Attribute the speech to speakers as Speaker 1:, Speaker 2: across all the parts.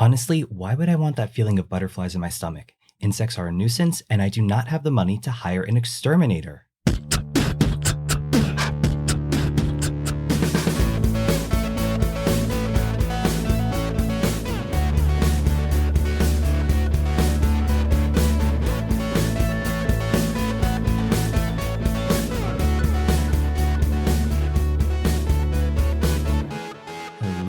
Speaker 1: Honestly, why would I want that feeling of butterflies in my stomach? Insects are a nuisance, and I do not have the money to hire an exterminator.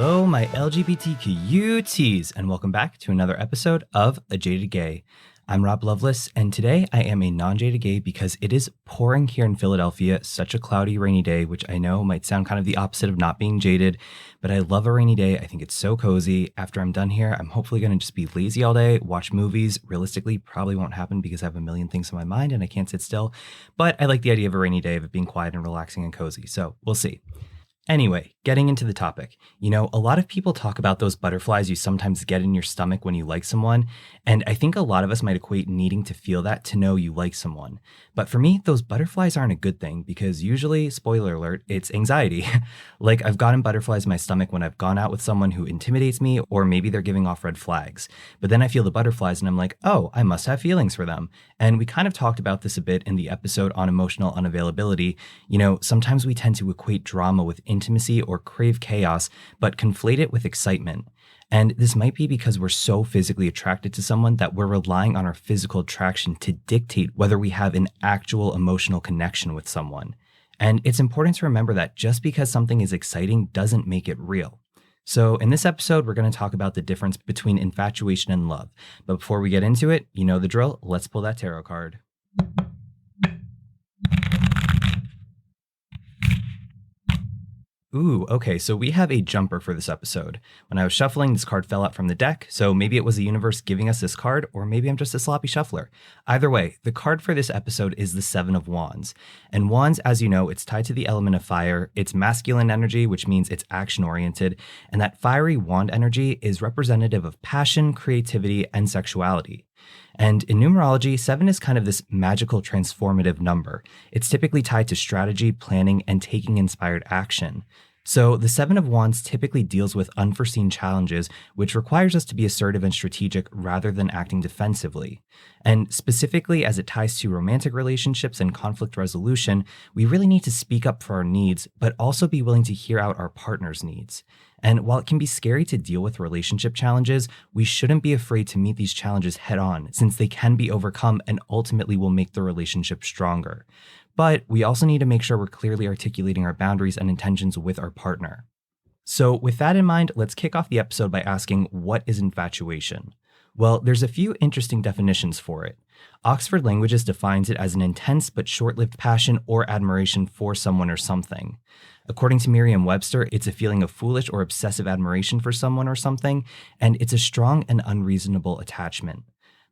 Speaker 1: Hello, my LGBTQTs, and welcome back to another episode of A Jaded Gay. I'm Rob Lovelace, and today I am a non-jaded gay because it is pouring here in Philadelphia, such a cloudy, rainy day, which I know might sound kind of the opposite of not being jaded, but I love a rainy day. I think it's so cozy. After I'm done here, I'm hopefully going to just be lazy all day, watch movies. Realistically, probably won't happen because I have a million things on my mind and I can't sit still, but I like the idea of a rainy day, of it being quiet and relaxing and cozy, so we'll see. Anyway, getting into the topic. You know, a lot of people talk about those butterflies you sometimes get in your stomach when you like someone, and I think a lot of us might equate needing to feel that to know you like someone. But for me, those butterflies aren't a good thing because usually, spoiler alert, it's anxiety. Like I've gotten butterflies in my stomach when I've gone out with someone who intimidates me, or maybe they're giving off red flags. But then I feel the butterflies and I'm like, oh, I must have feelings for them. And we kind of talked about this a bit in the episode on emotional unavailability. You know, sometimes we tend to equate drama with intimacy or crave chaos, but conflate it with excitement. And this might be because we're so physically attracted to someone that we're relying on our physical attraction to dictate whether we have an actual emotional connection with someone. And it's important to remember that just because something is exciting doesn't make it real. So in this episode, we're going to talk about the difference between infatuation and love. But before we get into it, you know the drill. Let's pull that tarot card. Ooh, okay, so we have a jumper for this episode. When I was shuffling, this card fell out from the deck, so maybe it was the universe giving us this card, or maybe I'm just a sloppy shuffler. Either way, the card for this episode is the Seven of Wands. And Wands, as you know, it's tied to the element of fire. It's masculine energy, which means it's action-oriented, and that fiery wand energy is representative of passion, creativity, and sexuality. And in numerology, 7 is kind of this magical transformative number. It's typically tied to strategy, planning, and taking inspired action. So the 7 of Wands typically deals with unforeseen challenges, which requires us to be assertive and strategic rather than acting defensively. And specifically as it ties to romantic relationships and conflict resolution, we really need to speak up for our needs, but also be willing to hear out our partner's needs. And while it can be scary to deal with relationship challenges, we shouldn't be afraid to meet these challenges head on, since they can be overcome and ultimately will make the relationship stronger. But we also need to make sure we're clearly articulating our boundaries and intentions with our partner. So with that in mind, let's kick off the episode by asking, what is infatuation? Well, there's a few interesting definitions for it. Oxford Languages defines it as an intense but short-lived passion or admiration for someone or something. According to Merriam-Webster, it's a feeling of foolish or obsessive admiration for someone or something, and it's a strong and unreasonable attachment.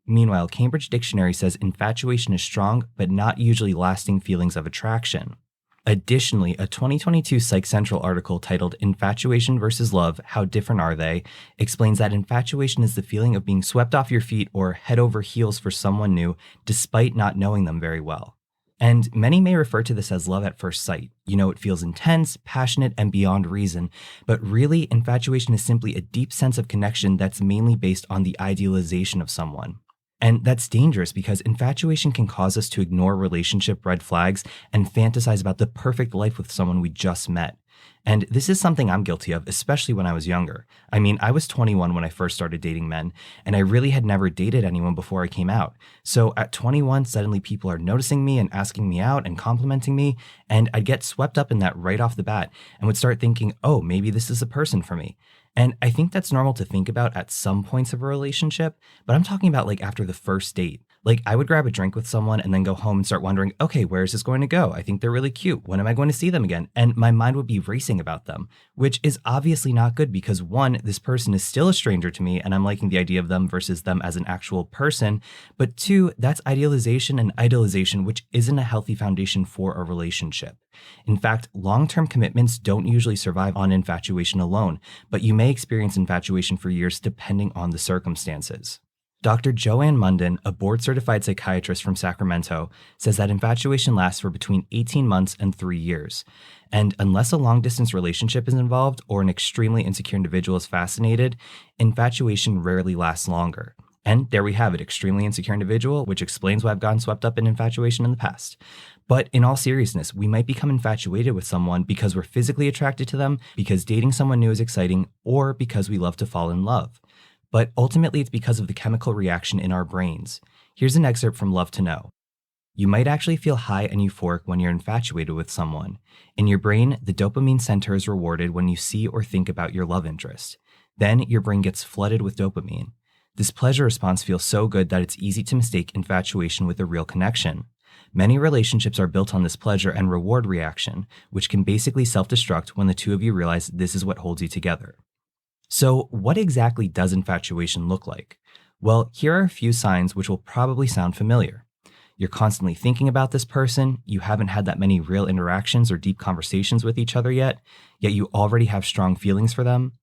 Speaker 1: Meanwhile, Cambridge Dictionary says infatuation is strong, but not usually lasting feelings of attraction. Additionally, a 2022 Psych Central article titled Infatuation versus Love, How Different Are They? Explains that infatuation is the feeling of being swept off your feet or head over heels for someone new, despite not knowing them very well. And many may refer to this as love at first sight. You know, it feels intense, passionate, and beyond reason. But really, infatuation is simply a deep sense of connection that's mainly based on the idealization of someone. And that's dangerous because infatuation can cause us to ignore relationship red flags and fantasize about the perfect life with someone we just met. And this is something I'm guilty of, especially when I was younger. I mean, I was 21 when I first started dating men, and I really had never dated anyone before I came out. So at 21, suddenly people are noticing me and asking me out and complimenting me, and I'd get swept up in that right off the bat and would start thinking, oh, maybe this is a person for me. And I think that's normal to think about at some points of a relationship, but I'm talking about like after the first date. Like I would grab a drink with someone and then go home and start wondering, okay, where is this going to go? I think they're really cute. When am I going to see them again? And my mind would be racing about them, which is obviously not good because one, this person is still a stranger to me and I'm liking the idea of them versus them as an actual person. But two, that's idealization and idolization, which isn't a healthy foundation for a relationship. In fact, long-term commitments don't usually survive on infatuation alone, but you may experience infatuation for years depending on the circumstances. Dr. Joanne Munden, a board-certified psychiatrist from Sacramento, says that infatuation lasts for between 18 months and 3 years. And unless a long-distance relationship is involved or an extremely insecure individual is fascinated, infatuation rarely lasts longer. And there we have it, extremely insecure individual, which explains why I've gotten swept up in infatuation in the past. But in all seriousness, we might become infatuated with someone because we're physically attracted to them, because dating someone new is exciting, or because we love to fall in love. But ultimately, it's because of the chemical reaction in our brains. Here's an excerpt from Love to Know. You might actually feel high and euphoric when you're infatuated with someone. In your brain, the dopamine center is rewarded when you see or think about your love interest. Then your brain gets flooded with dopamine. This pleasure response feels so good that it's easy to mistake infatuation with a real connection. Many relationships are built on this pleasure and reward reaction, which can basically self-destruct when the two of you realize this is what holds you together. So, what exactly does infatuation look like? Well, here are a few signs which will probably sound familiar. You're constantly thinking about this person, you haven't had that many real interactions or deep conversations with each other yet you already have strong feelings for them.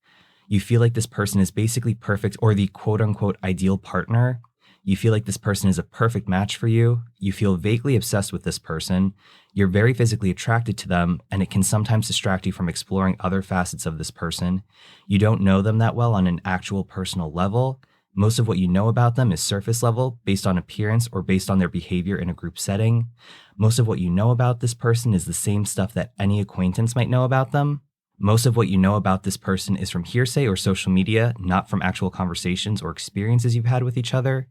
Speaker 1: You feel like this person is basically perfect or the quote-unquote ideal partner. You feel like this person is a perfect match for you. You feel vaguely obsessed with this person. You're very physically attracted to them, and it can sometimes distract you from exploring other facets of this person. You don't know them that well on an actual personal level. Most of what you know about them is surface level, based on appearance or based on their behavior in a group setting. Most of what you know about this person is the same stuff that any acquaintance might know about them. Most of what you know about this person is from hearsay or social media, not from actual conversations or experiences you've had with each other.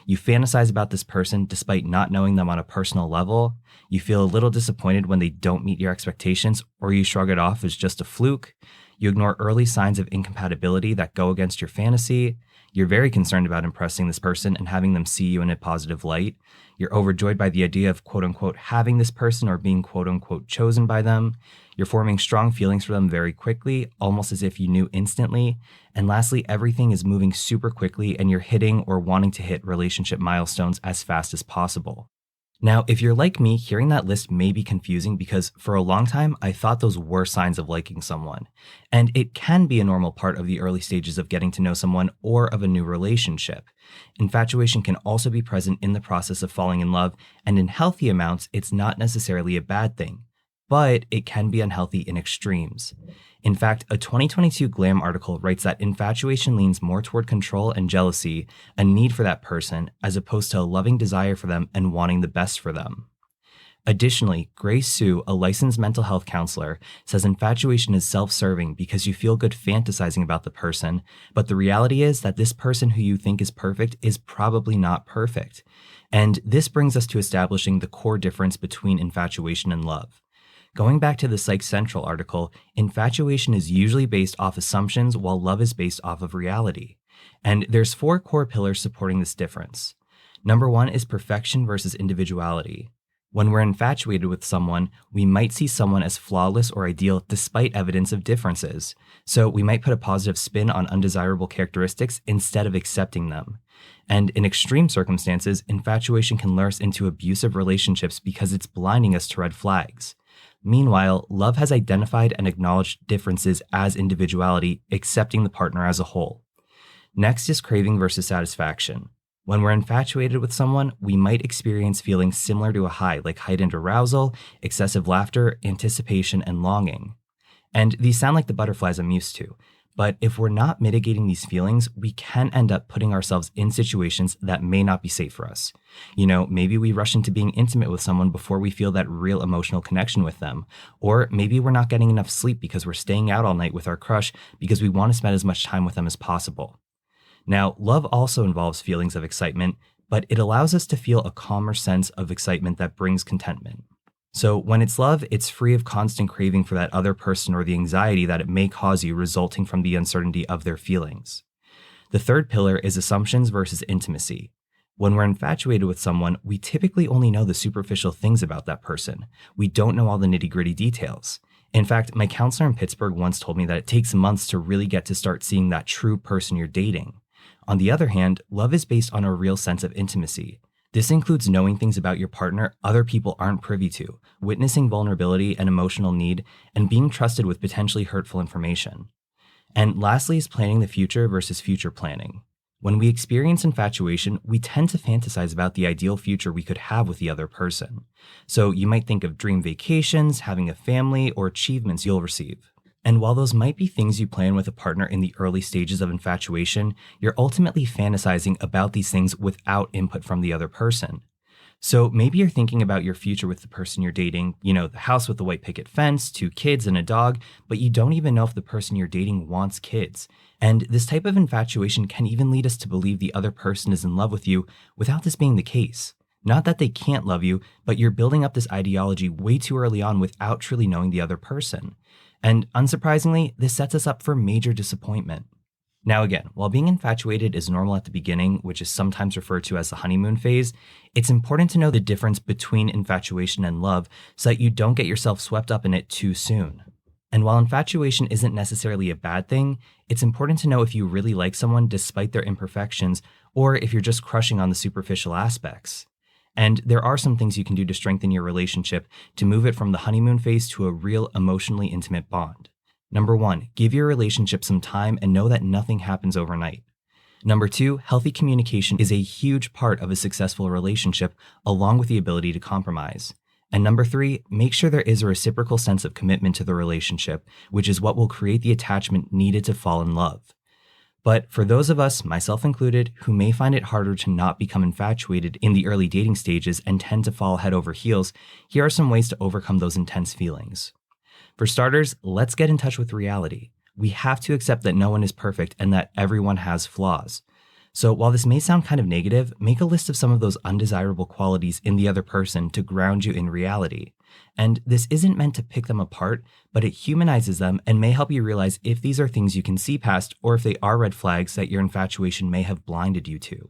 Speaker 1: You fantasize about this person despite not knowing them on a personal level. You feel a little disappointed when they don't meet your expectations, or you shrug it off as just a fluke. You ignore early signs of incompatibility that go against your fantasy. You're very concerned about impressing this person and having them see you in a positive light. You're overjoyed by the idea of quote-unquote having this person or being quote-unquote chosen by them. You're forming strong feelings for them very quickly, almost as if you knew instantly. And lastly, everything is moving super quickly and you're hitting or wanting to hit relationship milestones as fast as possible. Now, if you're like me, hearing that list may be confusing because for a long time, I thought those were signs of liking someone. And it can be a normal part of the early stages of getting to know someone or of a new relationship. Infatuation can also be present in the process of falling in love, and in healthy amounts, it's not necessarily a bad thing. But it can be unhealthy in extremes. In fact, a 2022 Glam article writes that infatuation leans more toward control and jealousy, a need for that person, as opposed to a loving desire for them and wanting the best for them. Additionally, Grace Sue, a licensed mental health counselor, says infatuation is self-serving because you feel good fantasizing about the person, but the reality is that this person who you think is perfect is probably not perfect. And this brings us to establishing the core difference between infatuation and love. Going back to the Psych Central article, infatuation is usually based off assumptions while love is based off of reality. And there's 4 core pillars supporting this difference. Number 1 is perfection versus individuality. When we're infatuated with someone, we might see someone as flawless or ideal despite evidence of differences. So we might put a positive spin on undesirable characteristics instead of accepting them. And in extreme circumstances, infatuation can lure us into abusive relationships because it's blinding us to red flags. Meanwhile, love has identified and acknowledged differences as individuality, accepting the partner as a whole. Next is craving versus satisfaction. When we're infatuated with someone, we might experience feelings similar to a high, like heightened arousal, excessive laughter, anticipation, and longing. And these sound like the butterflies I'm used to. But if we're not mitigating these feelings, we can end up putting ourselves in situations that may not be safe for us. Maybe we rush into being intimate with someone before we feel that real emotional connection with them. Or maybe we're not getting enough sleep because we're staying out all night with our crush because we want to spend as much time with them as possible. Now, love also involves feelings of excitement, but it allows us to feel a calmer sense of excitement that brings contentment. So when it's love, it's free of constant craving for that other person or the anxiety that it may cause you resulting from the uncertainty of their feelings. The third pillar is assumptions versus intimacy. When we're infatuated with someone, we typically only know the superficial things about that person. We don't know all the nitty-gritty details. In fact, my counselor in Pittsburgh once told me that it takes months to really get to start seeing that true person you're dating. On the other hand, love is based on a real sense of intimacy. This includes knowing things about your partner other people aren't privy to, witnessing vulnerability and emotional need, and being trusted with potentially hurtful information. And lastly is planning the future versus future planning. When we experience infatuation, we tend to fantasize about the ideal future we could have with the other person. So you might think of dream vacations, having a family, or achievements you'll receive. And while those might be things you plan with a partner in the early stages of infatuation, you're ultimately fantasizing about these things without input from the other person. So maybe you're thinking about your future with the person you're dating, the house with the white picket fence, 2 kids and a dog, but you don't even know if the person you're dating wants kids. And this type of infatuation can even lead us to believe the other person is in love with you without this being the case. Not that they can't love you, but you're building up this ideology way too early on without truly knowing the other person. And unsurprisingly, this sets us up for major disappointment. Now again, while being infatuated is normal at the beginning, which is sometimes referred to as the honeymoon phase, it's important to know the difference between infatuation and love so that you don't get yourself swept up in it too soon. And while infatuation isn't necessarily a bad thing, it's important to know if you really like someone despite their imperfections, or if you're just crushing on the superficial aspects. And there are some things you can do to strengthen your relationship to move it from the honeymoon phase to a real emotionally intimate bond. Number 1, give your relationship some time and know that nothing happens overnight. Number 2, healthy communication is a huge part of a successful relationship, along with the ability to compromise. And number 3, make sure there is a reciprocal sense of commitment to the relationship, which is what will create the attachment needed to fall in love. But for those of us, myself included, who may find it harder to not become infatuated in the early dating stages and tend to fall head over heels, here are some ways to overcome those intense feelings. For starters, let's get in touch with reality. We have to accept that no one is perfect and that everyone has flaws. So while this may sound kind of negative, make a list of some of those undesirable qualities in the other person to ground you in reality. And this isn't meant to pick them apart, but it humanizes them and may help you realize if these are things you can see past or if they are red flags that your infatuation may have blinded you to.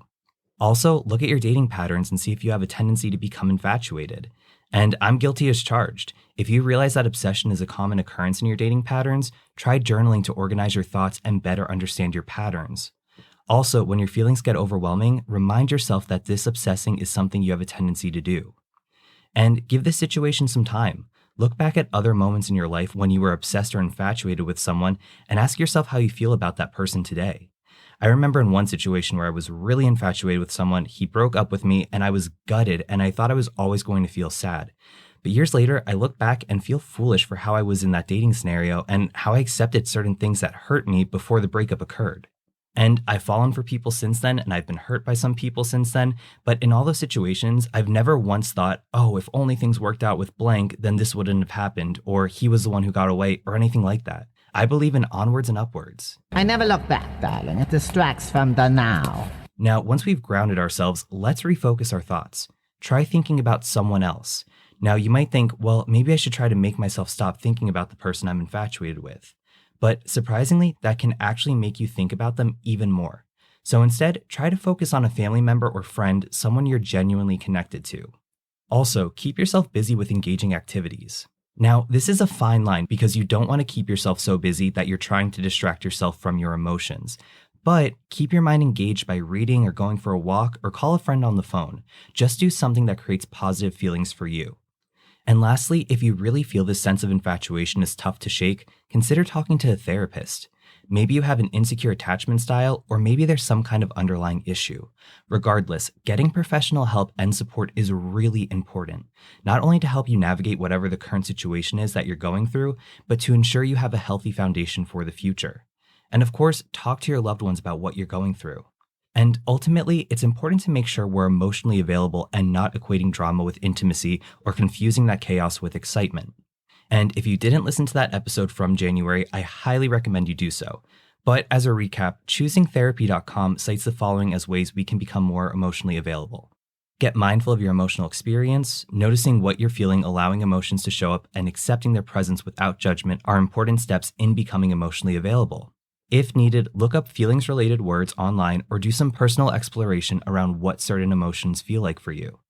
Speaker 1: Also, look at your dating patterns and see if you have a tendency to become infatuated. And I'm guilty as charged. If you realize that obsession is a common occurrence in your dating patterns, try journaling to organize your thoughts and better understand your patterns. Also, when your feelings get overwhelming, remind yourself that this obsessing is something you have a tendency to do. And give this situation some time. Look back at other moments in your life when you were obsessed or infatuated with someone and ask yourself how you feel about that person today. I remember in one situation where I was really infatuated with someone, he broke up with me and I was gutted and I thought I was always going to feel sad. But years later, I look back and feel foolish for how I was in that dating scenario and how I accepted certain things that hurt me before the breakup occurred. And I've fallen for people since then, and I've been hurt by some people since then, but in all those situations, I've never once thought, oh, if only things worked out with blank, then this wouldn't have happened, or he was the one who got away, or anything like that. I believe in onwards and upwards.
Speaker 2: I never look back, darling. It distracts from the now.
Speaker 1: Now, once we've grounded ourselves, let's refocus our thoughts. Try thinking about someone else. Now, you might think, well, maybe I should try to make myself stop thinking about the person I'm infatuated with. But surprisingly, that can actually make you think about them even more. So instead, try to focus on a family member or friend, someone you're genuinely connected to. Also, keep yourself busy with engaging activities. Now, this is a fine line because you don't want to keep yourself so busy that you're trying to distract yourself from your emotions. But keep your mind engaged by reading or going for a walk or call a friend on the phone. Just do something that creates positive feelings for you. And lastly, if you really feel this sense of infatuation is tough to shake, consider talking to a therapist. Maybe you have an insecure attachment style, or maybe there's some kind of underlying issue. Regardless, getting professional help and support is really important, not only to help you navigate whatever the current situation is that you're going through, but to ensure you have a healthy foundation for the future. And of course, talk to your loved ones about what you're going through. And ultimately, it's important to make sure we're emotionally available and not equating drama with intimacy or confusing that chaos with excitement. And if you didn't listen to that episode from January, I highly recommend you do so. But as a recap, choosingtherapy.com cites the following as ways we can become more emotionally available. Get mindful of your emotional experience. Noticing what you're feeling, allowing emotions to show up, and accepting their presence without judgment are important steps in becoming emotionally available. If needed, look up feelings-related words online or do some personal exploration around what certain emotions feel like for you.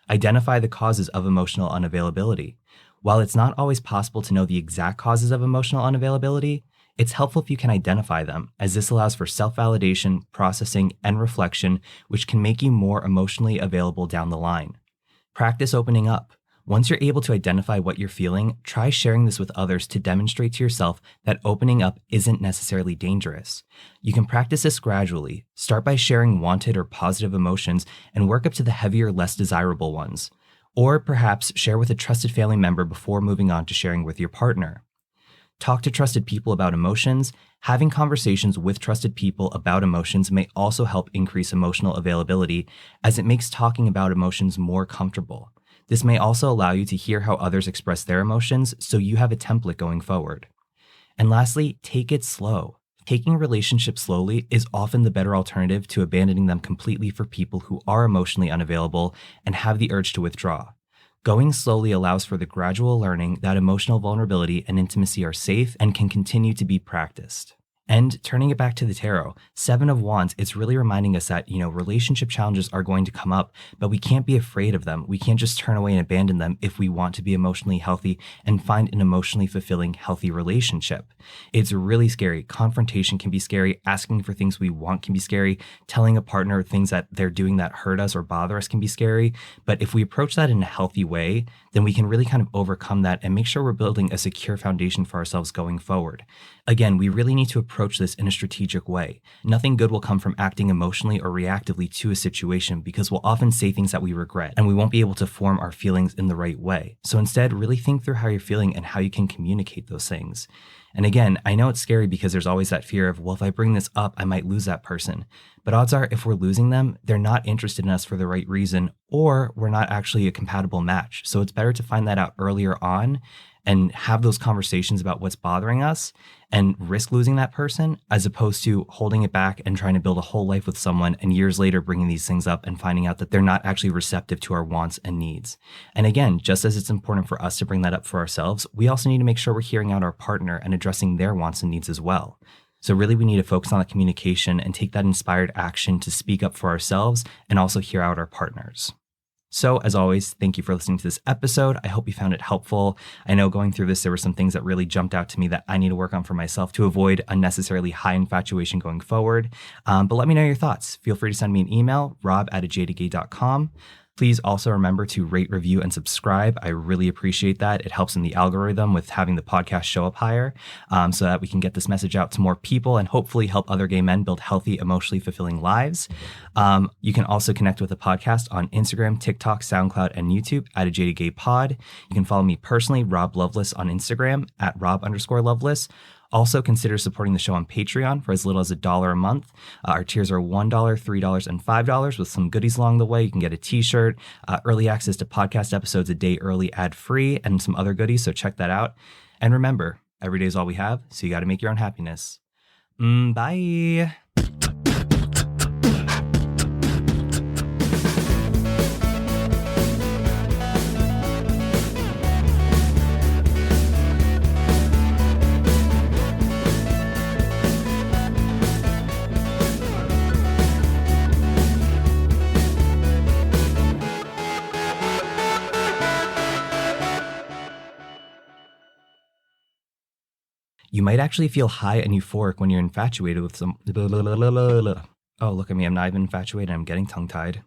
Speaker 1: Identify the causes of emotional unavailability. While it's not always possible to know the exact causes of emotional unavailability, it's helpful if you can identify them, as this allows for self-validation, processing, and reflection, which can make you more emotionally available down the line. Practice opening up. Once you're able to identify what you're feeling, try sharing this with others to demonstrate to yourself that opening up isn't necessarily dangerous. You can practice this gradually. Start by sharing wanted or positive emotions and work up to the heavier, less desirable ones. Or perhaps share with a trusted family member before moving on to sharing with your partner. Talk to trusted people about emotions. Having conversations with trusted people about emotions may also help increase emotional availability, as it makes talking about emotions more comfortable. This may also allow you to hear how others express their emotions, so you have a template going forward. And lastly, take it slow. Taking relationships slowly is often the better alternative to abandoning them completely for people who are emotionally unavailable and have the urge to withdraw. Going slowly allows for the gradual learning that emotional vulnerability and intimacy are safe and can continue to be practiced. And turning it back to the tarot, Seven of Wands, it's really reminding us that, relationship challenges are going to come up, but we can't be afraid of them. We can't just turn away and abandon them if we want to be emotionally healthy and find an emotionally fulfilling, healthy relationship. It's really scary. Confrontation can be scary. Asking for things we want can be scary. Telling a partner things that they're doing that hurt us or bother us can be scary. But if we approach that in a healthy way, then we can really kind of overcome that and make sure we're building a secure foundation for ourselves going forward. Again, we really need to approach this in a strategic way. Nothing good will come from acting emotionally or reactively to a situation, because we'll often say things that we regret and we won't be able to form our feelings in the right way. So instead, really think through how you're feeling and how you can communicate those things. And again, I know it's scary because there's always that fear of, well, if I bring this up, I might lose that person. But odds are, if we're losing them, they're not interested in us for the right reason, or we're not actually a compatible match. So it's better to find that out earlier on and have those conversations about what's bothering us and risk losing that person, as opposed to holding it back and trying to build a whole life with someone and years later bringing these things up and finding out that they're not actually receptive to our wants and needs. And again, just as it's important for us to bring that up for ourselves, we also need to make sure we're hearing out our partner and addressing their wants and needs as well. So really, we need to focus on the communication and take that inspired action to speak up for ourselves and also hear out our partners. So as always, thank you for listening to this episode. I hope you found it helpful. I know going through this, there were some things that really jumped out to me that I need to work on for myself to avoid unnecessarily high infatuation going forward. But let me know your thoughts. Feel free to send me an email, rob@ajadagay.com. Please also remember to rate, review, and subscribe. I really appreciate that. It helps in the algorithm with having the podcast show up higher, so that we can get this message out to more people and hopefully help other gay men build healthy, emotionally fulfilling lives. You can also connect with the podcast on Instagram, TikTok, SoundCloud, and YouTube @ajadagaypod. You can follow me personally, Rob Loveless, on Instagram @Rob_Loveless. Also, consider supporting the show on Patreon for as little as $1 a month. Our tiers are $1, $3, and $5 with some goodies along the way. You can get a t-shirt, early access to podcast episodes a day early, ad-free, and some other goodies, so check that out. And remember, every day is all we have, so you got to make your own happiness. Bye. You might actually feel high and euphoric when you're infatuated with some... Oh, look at me. I'm not even infatuated. I'm getting tongue-tied.